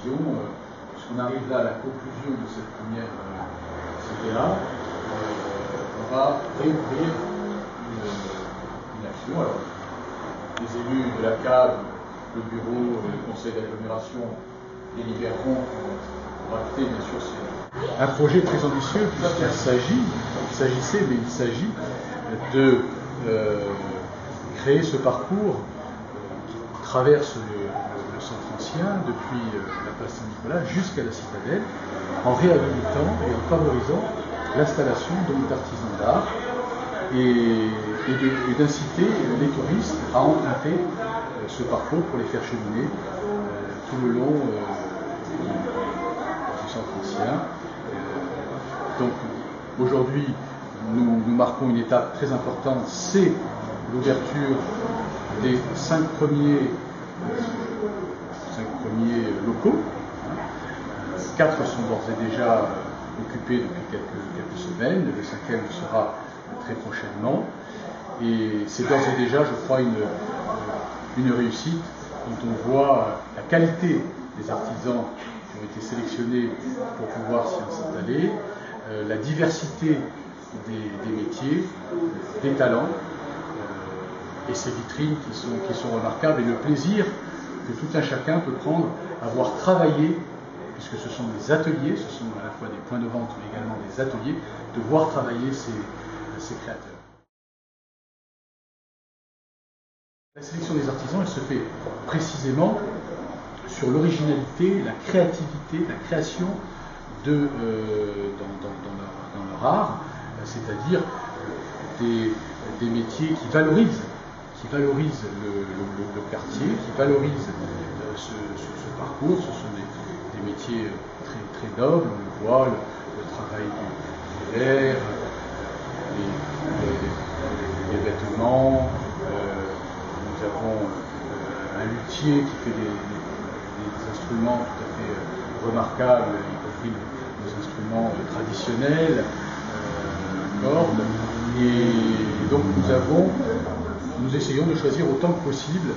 précision, puisqu'on arrive là à la conclusion de cette première CPA, on va réouvrir une action. Alors, les élus de la CAB, le bureau, le conseil d'agglomération délibéreront pour acter, bien sûr, c'est un projet très ambitieux, puisqu'il s'agit de créer ce parcours qui traverse le centre ancien depuis la place Saint-Nicolas jusqu'à la citadelle, en réhabilitant et en favorisant l'installation d'artisans d'art et d'inciter les touristes à emprunter ce parcours pour les faire cheminer tout le long du centre ancien. Donc aujourd'hui, nous marquons une étape très importante, c'est l'ouverture des 5 premiers locaux. 4 sont d'ores et déjà occupés depuis quelques semaines, le 5e le sera très prochainement. Et c'est d'ores et déjà, je crois, une réussite dont on voit la qualité des artisans qui ont été sélectionnés pour pouvoir s'y installer, la diversité des métiers, des talents, et ces vitrines qui sont remarquables, et le plaisir que tout un chacun peut prendre à voir travailler, puisque ce sont des ateliers, ce sont à la fois des points de vente mais également des ateliers, de voir travailler ces créateurs. La sélection des artisans, elle se fait précisément sur l'originalité, la créativité, la création dans leur art, c'est-à-dire des métiers qui valorisent le quartier, qui valorisent ce parcours. Ce sont des métiers très, très nobles, on le voit, le travail du verre, les vêtements. Nous avons un luthier qui fait des instruments tout à fait remarquables, y compris nos instruments traditionnels, cordes. Et donc nous essayons de choisir autant que possible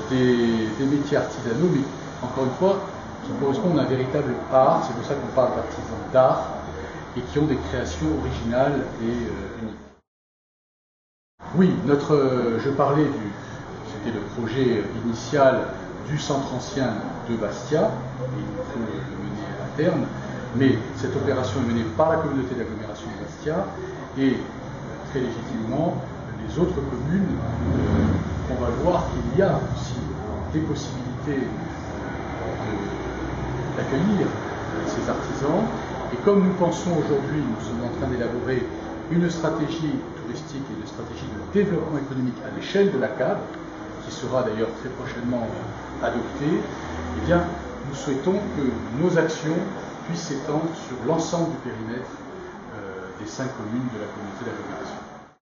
des métiers artisanaux, mais encore une fois, qui correspondent à un véritable art. C'est pour ça qu'on parle d'artisans d'art et qui ont des créations originales et uniques. Oui, je parlais c'était le projet initial du centre ancien de Bastia, et il faut le mener à terme, mais cette opération est menée par la communauté d'agglomération de Bastia, et très légitimement, les autres communes, on va voir qu'il y a aussi des possibilités d'accueillir ces artisans, et comme nous pensons aujourd'hui, nous sommes en train d'élaborer une stratégie touristique et une stratégie de développement économique à l'échelle de la CAB, qui sera d'ailleurs très prochainement adoptée, eh bien, nous souhaitons que nos actions puissent s'étendre sur l'ensemble du périmètre des 5 communes de la communauté d'agglomération.